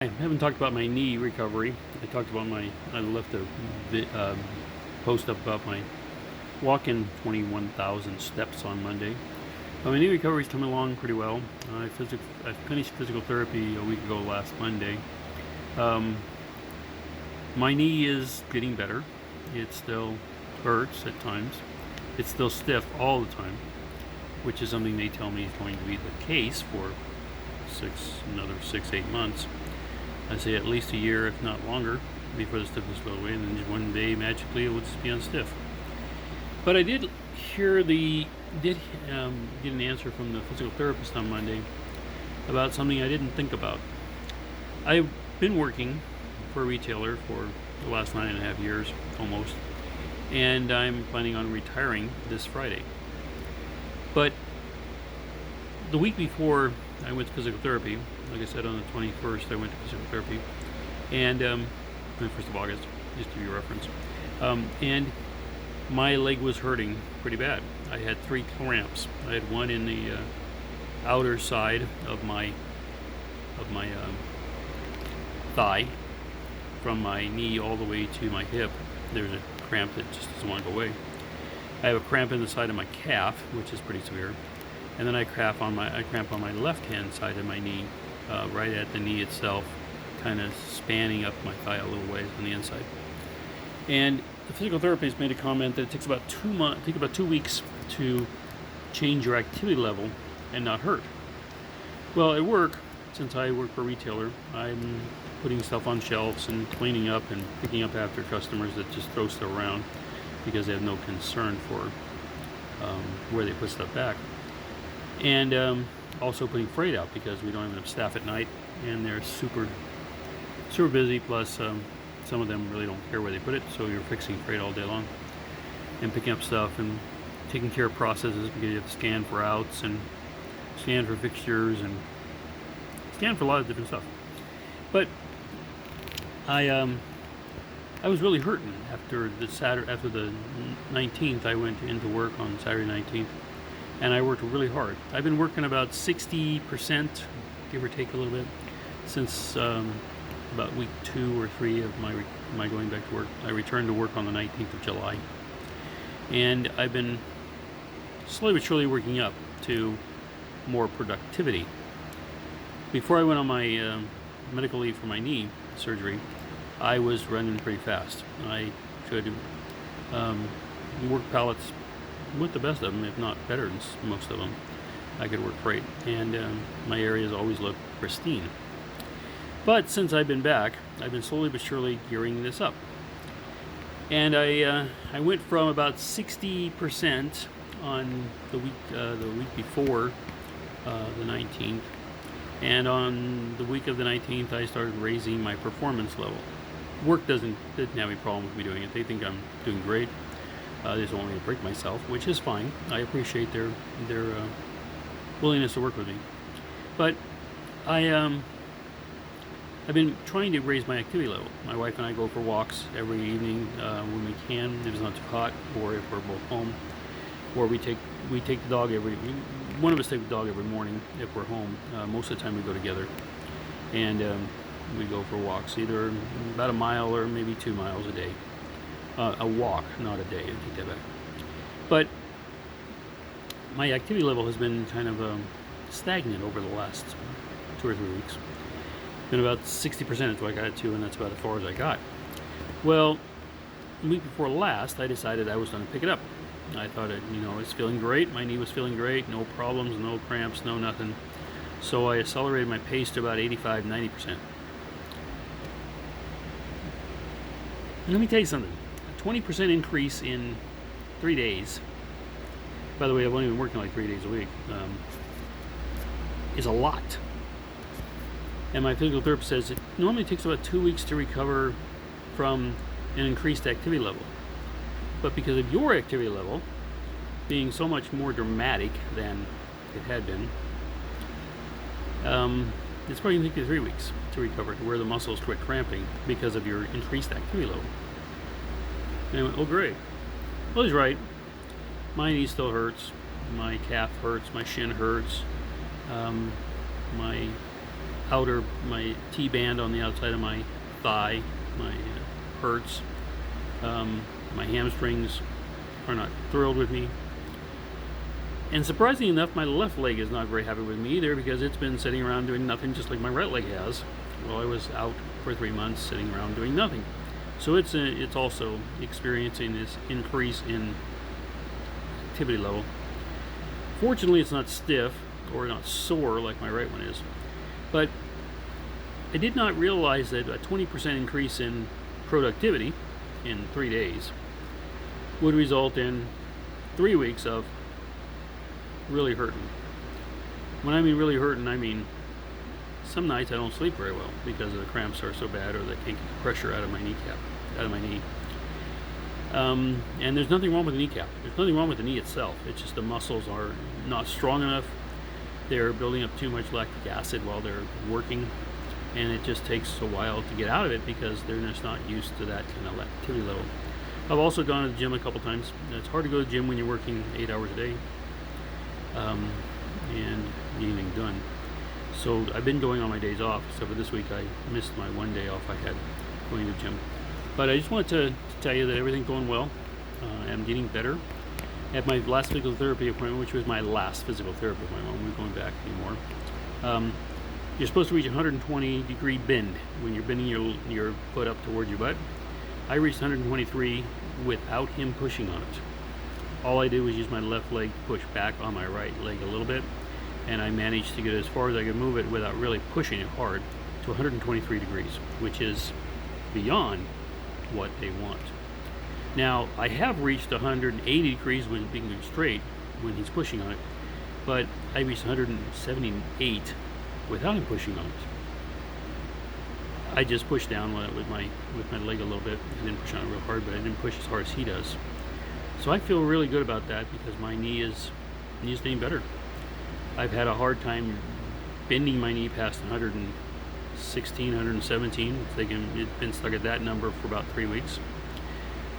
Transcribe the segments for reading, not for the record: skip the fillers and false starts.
I haven't talked about my knee recovery. I left a post up about my walk-in 21,000 steps on Monday. My knee recovery is coming along pretty well. I finished physical therapy a week ago last Monday. Um, my knee is getting better. It still hurts at times. It's still stiff all the time, which is something they tell me is going to be the case for another 6-8 months. I say at least a year, if not longer, before the stiffness goes away, and then just one day magically it will just be unstiff. But I did get an answer from the physical therapist on Monday about something I didn't think about. I've been working for a retailer for the last 9.5 years, almost, and I'm planning on retiring this Friday. But the week before I went to physical therapy, like I said, on the 21st, I went to physical therapy, and 1st of August, just to give you a reference. And my leg was hurting pretty bad. I had 3 cramps. I had one in the outer side of my thigh, from my knee all the way to my hip. There's a cramp that just doesn't want to go away. I have a cramp in the side of my calf, which is pretty severe, and then I cramp on my left-hand side of my knee, right at the knee itself, kind of spanning up my thigh a little ways on the inside. And the physical therapist made a comment that it takes about 2 weeks to change your activity level and not hurt. Well, at work, since I work for a retailer, I'm putting stuff on shelves and cleaning up and picking up after customers that just throw stuff around because they have no concern for where they put stuff back. And also putting freight out because we don't have enough staff at night, and they're super busy. Plus, some of them really don't care where they put it, so you're fixing freight all day long and picking up stuff and taking care of processes because you have to scan for outs and scan for fixtures and scan for a lot of different stuff. But I was really hurting after the 19th. I went into work on Saturday 19th. And I worked really hard. I've been working about 60%, give or take a little bit, since about week 2 or 3 of my going back to work. I returned to work on the 19th of July. And I've been slowly but surely working up to more productivity. Before I went on my medical leave for my knee surgery, I was running pretty fast. I could work pallets with the best of them, if not better than most of them. I could work great, and my areas always look pristine. But since I've been back, I've been slowly but surely gearing this up, and I went from about 60% on the week before the 19th, and on the week of the 19th, I started raising my performance level. Work didn't have any problem with me doing it. They think I'm doing great. They just want me to break myself, which is fine. I appreciate their willingness to work with me. But I've been trying to raise my activity level. My wife and I go for walks every evening when we can, if it's not too hot, or if we're both home. Or we take the dog one of us take the dog every morning if we're home. Most of the time we go together, and we go for walks, either about a mile or maybe 2 miles a day. A walk, not a day. I take that back. But my activity level has been kind of stagnant over the last 2 or 3 weeks. Been about 60% is what I got it to, and that's about as far as I got. Well, the week before last, I decided I was going to pick it up. I thought it's feeling great. My knee was feeling great. No problems, no cramps, no nothing. So I accelerated my pace to about 85-90%. Let me tell you something. 20% increase in 3 days. By the way, I've only been working like 3 days a week. Is a lot. And my physical therapist says it normally takes about 2 weeks to recover from an increased activity level. But because of your activity level being so much more dramatic than it had been, it's probably going to take you 3 weeks to recover to where the muscles quit cramping because of your increased activity level. And I went, oh great. Well, he's right. My knee still hurts. My calf hurts. My shin hurts. My my T-band on the outside of my thigh, my hurts. My hamstrings are not thrilled with me. And surprisingly enough, my left leg is not very happy with me either, because it's been sitting around doing nothing just like my right leg has. Well, I was out for 3 months sitting around doing nothing. So it's also experiencing this increase in activity level. Fortunately, it's not stiff or not sore like my right one is. But I did not realize that a 20% increase in productivity in 3 days would result in 3 weeks of really hurting. When I mean really hurting, I mean some nights I don't sleep very well because the cramps are so bad, or they can't get the pressure out of my kneecap, out of my knee. And there's nothing wrong with the kneecap. There's nothing wrong with the knee itself. It's just the muscles are not strong enough. They're building up too much lactic acid while they're working, and it just takes a while to get out of it because they're just not used to that kind of activity level. I've also gone to the gym a couple times. It's hard to go to the gym when you're working 8 hours a day and getting anything done. So I've been going on my days off, except for this week I missed my 1 day off I had going to the gym. But I just wanted to tell you that everything's going well. I'm getting better. At my last physical therapy appointment, which was my last physical therapy appointment, we weren't going back anymore. You're supposed to reach 120 degree bend when you're bending your foot up towards your butt. I reached 123 without him pushing on it. All I did was use my left leg to push back on my right leg a little bit, and I managed to get as far as I could move it without really pushing it hard to 123 degrees, which is beyond what they want. Now, I have reached 180 degrees when being straight when he's pushing on it, but I reached 178 without him pushing on it. I just pushed down with my leg a little bit. I didn't push on it real hard, but I didn't push as hard as he does. So I feel really good about that because my knee is getting better. I've had a hard time bending my knee past 116, 117. It's been stuck at that number for about 3 weeks.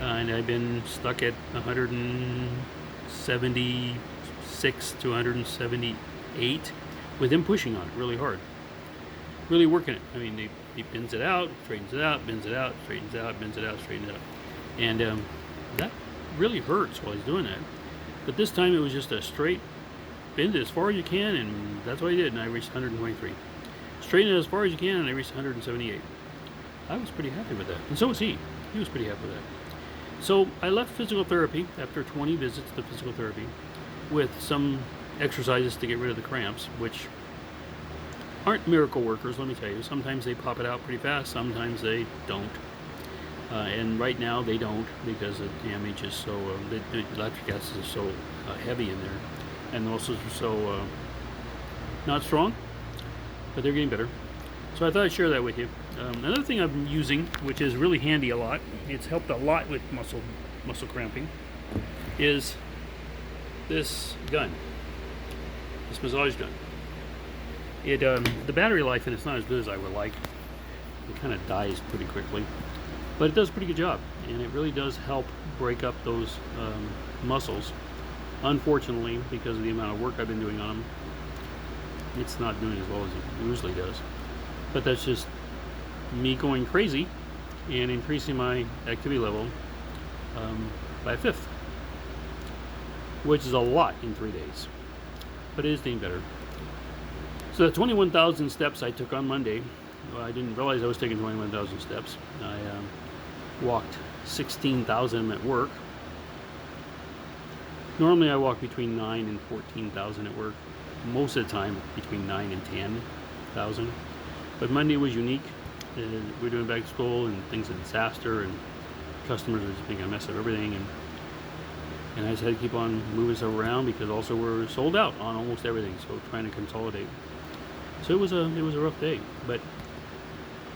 And I've been stuck at 176 to 178 with him pushing on it really hard. Really working it. I mean, he bends it out, straightens it out, bends it out, straightens it out, bends it out, straightens it out. And that really hurts while he's doing that. But this time it was just a straight bend it as far as you can, and that's what I did, and I reached 123. Straighten it as far as you can, and I reached 178. I was pretty happy with that, and so was he. He was pretty happy with that. So I left physical therapy after 20 visits to physical therapy with some exercises to get rid of the cramps, which aren't miracle workers, let me tell you. Sometimes they pop it out pretty fast, sometimes they don't. And right now they don't, because the damage is so, the lactic acid is so heavy in there, and the muscles are so not strong, but they're getting better. So I thought I'd share that with you. Another thing I'm using, which is really handy a lot, it's helped a lot with muscle cramping, is this gun, this massage gun. The battery life in it's not as good as I would like. It kind of dies pretty quickly, but it does a pretty good job, and it really does help break up those muscles. Unfortunately, because of the amount of work I've been doing on them, it's not doing as well as it usually does. But that's just me going crazy and increasing my activity level by a fifth, which is a lot in 3 days, but it is getting better. So the 21,000 steps I took on Monday, well, I didn't realize I was taking 21,000 steps. I walked 16,000 at work. Normally I walk between 9 and 14,000 at work. Most of the time between 9 and 10,000. But Monday was unique. We're doing back to school and things a disaster, and customers are just making a mess of everything, and I just had to keep on moving stuff around because also we're sold out on almost everything, so trying to consolidate. So it was a rough day. But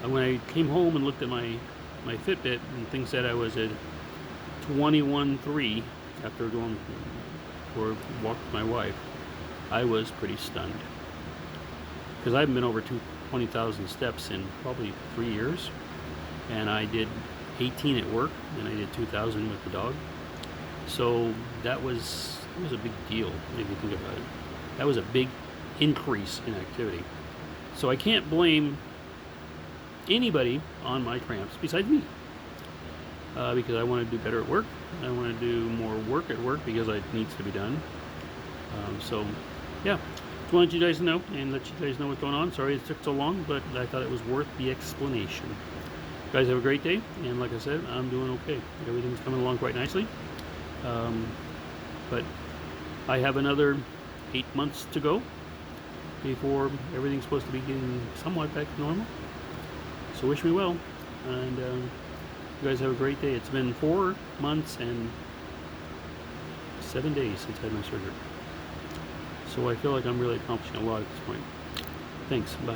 when I came home and looked at my Fitbit, and things said I was at 21.3 after going for a walk with my wife, I was pretty stunned, because I haven't been over 20,000 steps in probably 3 years, and I did 18 at work, and I did 2,000 with the dog. So that was a big deal if you think about it. That was a big increase in activity. So I can't blame anybody on my cramps besides me. Because I want to do better at work. I want to do more work at work because it needs to be done. So, yeah. Just wanted you guys to know and let you guys know what's going on. Sorry it took so long, but I thought it was worth the explanation. You guys have a great day, and like I said, I'm doing okay. Everything's coming along quite nicely. But I have another 8 months to go before everything's supposed to be getting somewhat back to normal. So wish me well, and you guys have a great day. It's been 4 months and 7 days since I had my surgery. So I feel like I'm really accomplishing a lot at this point. Thanks. Bye.